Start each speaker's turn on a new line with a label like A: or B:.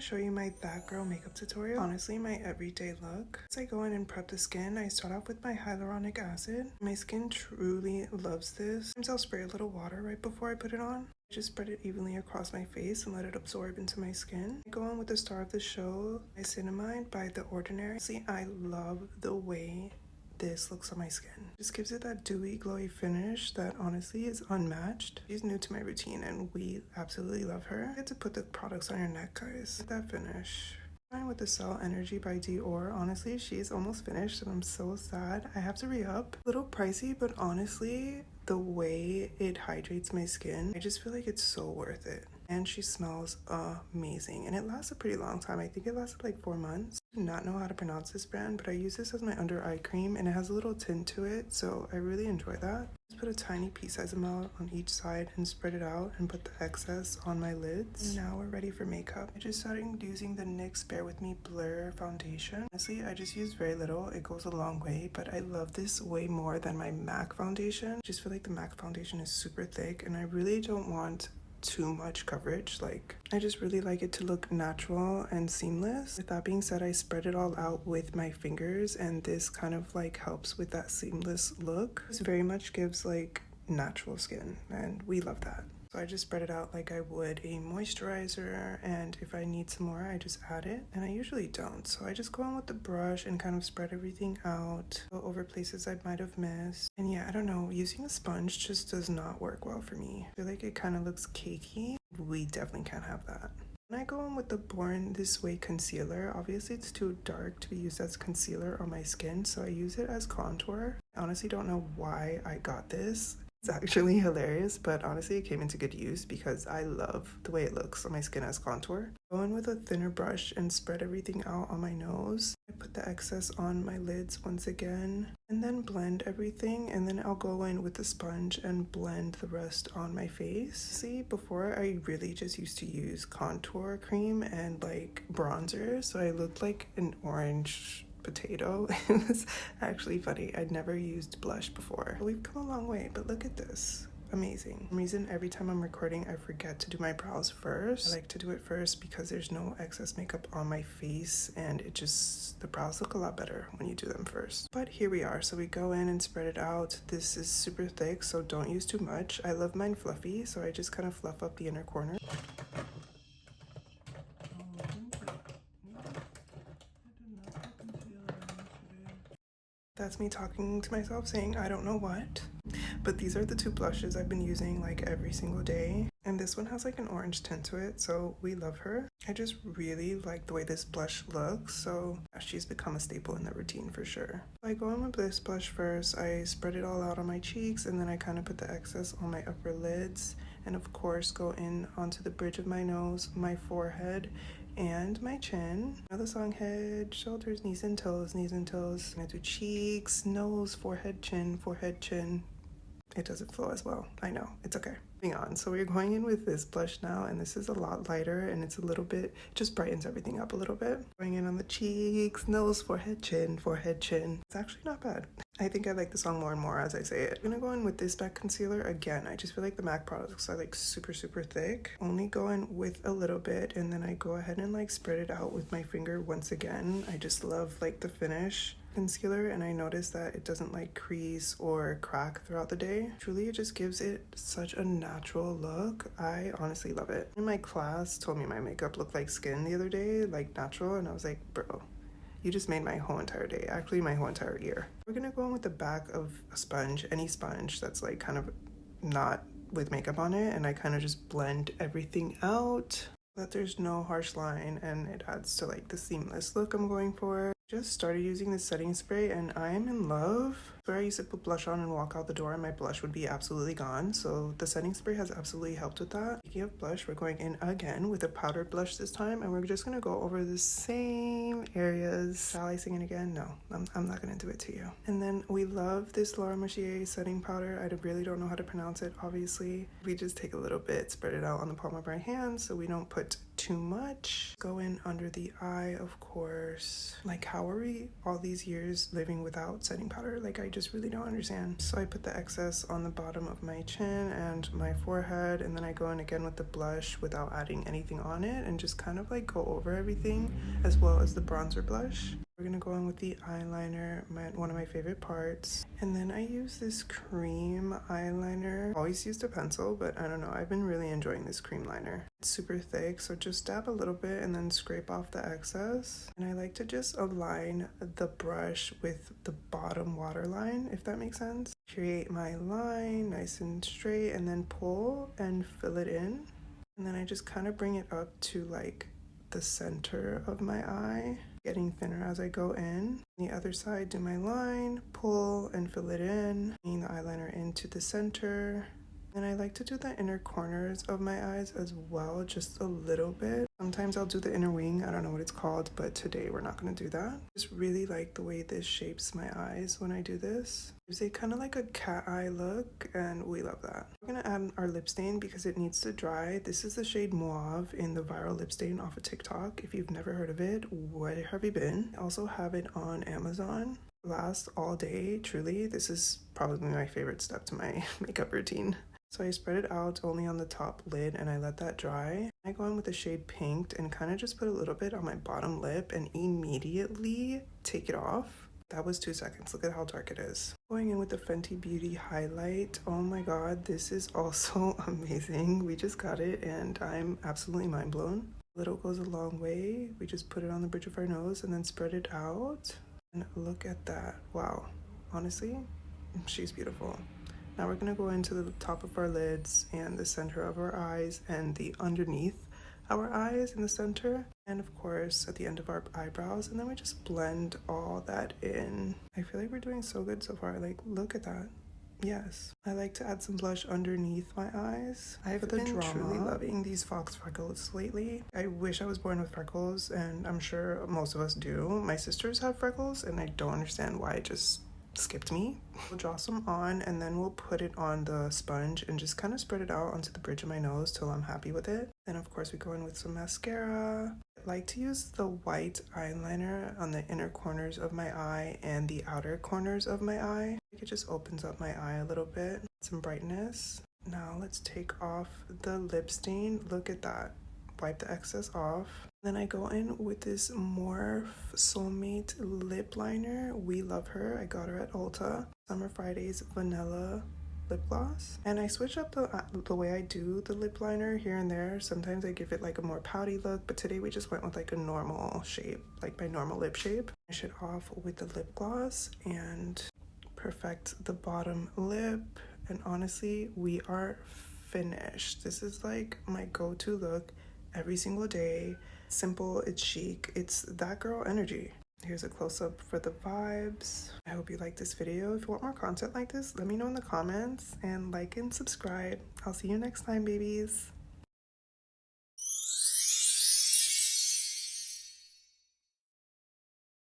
A: show you my That Girl makeup tutorial. Honestly, my everyday look. As I go in and prep the skin, I start off with my hyaluronic acid. My skin truly loves this. Sometimes I'll spray a little water right before I put it on. Just spread it evenly across my face and let it absorb into my skin. I go on with the star of the show, Niacinamide by The Ordinary. See, I love the way this looks on my skin. Just gives it that dewy, glowy finish that honestly is unmatched. She's new to my routine and we absolutely love her. You get to put the products on your neck, guys. Look at that finish. Fine with the Cell Energy by Dior. Honestly, she's almost finished and I'm so sad. I have to re-up. A little pricey, but honestly, the way it hydrates my skin, I just feel like it's so worth it. And she smells amazing and it lasts a pretty long time. I think it lasted like 4 months. I do not know how to pronounce this brand, but I use this as my under eye cream and it has a little tint to it, so I really enjoy that. Just put a tiny pea-sized amount on each side and spread it out and put the excess on my lids. And now we're ready for makeup. I just started using the NYX Bare With Me Blur foundation. Honestly, I just use very little. It goes a long way, but I love this way more than my MAC foundation. I just feel like the MAC foundation is super thick and I really don't want too much coverage. Like, I just really like it to look natural and seamless. With that being said, I spread it all out with my fingers and this kind of like helps with that seamless look. This very much gives like natural skin and we love that. So I just spread it out like I would a moisturizer, and if I need some more, I just add it, and I usually don't. So I just go on with the brush and kind of spread everything out, go over places I might have missed. And yeah, I don't know, using a sponge just does not work well for me. I feel like it kind of looks cakey. We definitely can't have that. And I go in with the Born This Way concealer. Obviously, it's too dark to be used as concealer on my skin, so I use it as contour. I honestly don't know why I got this. It's actually hilarious, but honestly it came into good use because I love the way it looks on my skin as contour. Go in with a thinner brush and spread everything out on my nose. I put the excess on my lids once again and then blend everything, and then I'll go in with the sponge and blend the rest on my face. See, before I really just used to use contour cream and like bronzer, so I looked like an orange potato. It was actually funny. I'd never used blush before. We've come a long way, but look at this. Amazing. For some reason, every time I'm recording, I forget to do my brows first. I like to do it first because there's no excess makeup on my face and it just, the brows look a lot better when you do them first. But here we are. So we go in and spread it out. This is super thick, so don't use too much. I love mine fluffy, so I just kind of fluff up the inner corner. That's me talking to myself saying I don't know what. But these are the two blushes I've been using like every single day. And this one has like an orange tint to it, so we love her. I just really like the way this blush looks, so she's become a staple in the routine for sure. I go in with this blush first. I spread it all out on my cheeks and then I kind of put the excess on my upper lids. And of course go in onto the bridge of my nose, my forehead, and my chin. Now the song head, shoulders, knees and toes, knees and toes. I'm gonna do cheeks, nose, forehead, chin, forehead, chin. It doesn't flow as well. I know, it's okay. Moving on, so we're going in with this blush now, and this is a lot lighter and it's a little bit, just brightens everything up a little bit. Going in on the cheeks, nose, forehead, chin, forehead, chin. It's actually not bad. I think I like the song more and more as I say it. I'm gonna go in with this MAC concealer again. I just feel like the MAC products are like super thick. Only go in with a little bit and then I go ahead and like spread it out with my finger once again. I just love like the finish concealer, and I noticed that it doesn't like crease or crack throughout the day. Truly, it just gives it such a natural look. I honestly love it. In my class told me my makeup looked like skin the other day, like natural, and I was like, bro, you just made my whole entire day, actually my whole entire year. We're gonna go in with the back of a sponge, any sponge that's like kind of not with makeup on it, and I kind of just blend everything out so that there's no harsh line and it adds to like the seamless look I'm going for. Just started using this setting spray and I am in love. Where I used to put blush on and walk out the door and my blush would be absolutely gone, so the setting spray has absolutely helped with that. Speaking of blush, we're going in again with a powdered blush this time, and we're just gonna go over the same areas. Shall I sing it again? No, I'm not gonna do it to you. And then we love this Laura Mercier setting powder. I really don't know how to pronounce it, obviously. We just take a little bit, spread it out on the palm of our hand so we don't put too much. Go in under the eye, of course. Like, how are we all these years living without setting powder? Like, I just really don't understand. So I put the excess on the bottom of my chin and my forehead, and then I go in again with the blush without adding anything on it and just kind of like go over everything, as well as the bronzer blush. We're gonna go in with the eyeliner, one of my favorite parts. And then I use this cream eyeliner. Always used a pencil, but I don't know, I've been really enjoying this cream liner. It's super thick, so just dab a little bit and then scrape off the excess. And I like to just align the brush with the bottom waterline, if that makes sense. Create my line nice and straight and then pull and fill it in. And then I just kind of bring it up to like the center of my eye, getting thinner as I go in. The other side, do my line, pull and fill it in, bringing the eyeliner into the center. And I like to do the inner corners of my eyes as well, just a little bit. Sometimes I'll do the inner wing, I don't know what it's called, but today we're not gonna do that. Just really like the way this shapes my eyes when I do this. Gives it kind of like a cat eye look, and we love that. We're gonna add our lip stain because it needs to dry. This is the shade Mauve in the viral lip stain off of TikTok. If you've never heard of it, where have you been? I also have it on Amazon. Lasts all day, truly. This is probably my favorite step to my makeup routine. So I spread it out only on the top lid and I let that dry. I go in with the shade Pinked and kind of just put a little bit on my bottom lip and immediately take it off. That was 2 seconds. Look at how dark it is. Going in with the Fenty Beauty highlight. Oh my god, this is also amazing. We just got it and I'm absolutely mind blown. Little goes a long way. We just put it on the bridge of our nose and then spread it out. And look at that. Wow. Honestly, she's beautiful. Now we're gonna go into the top of our lids and the center of our eyes and the underneath our eyes in the center, and of course at the end of our eyebrows, and then we just blend all that in. I feel like we're doing so good so far. Like, look at that. Yes. I like to add some blush underneath my eyes. I've been truly loving these Fox freckles lately. I wish I was born with freckles, and I'm sure most of us do. My sisters have freckles and I don't understand why it just skipped me. We'll draw some on and then we'll put it on the sponge and just kind of spread it out onto the bridge of my nose till I'm happy with it. Then of course we go in with some mascara. I like to use the white eyeliner on the inner corners of my eye and the outer corners of my eye. It just opens up my eye a little bit. Some brightness. Now let's take off the lip stain. Look at that. Wipe the excess off. Then I go in with this Morphe Soulmate lip liner. We love her. I got her at Ulta. Summer Fridays Vanilla lip gloss. And I switch up the way I do the lip liner here and there. Sometimes I give it like a more pouty look, but today we just went with like a normal shape, like my normal lip shape. Finish it off with the lip gloss and perfect the bottom lip. And honestly, we are finished. This is like my go-to look every single day. Simple, it's chic, it's that girl energy. Here's a close-up for the vibes. I hope you like this video. If you want more content like this, let me know in the comments, and like and subscribe. I'll see you next time, babies.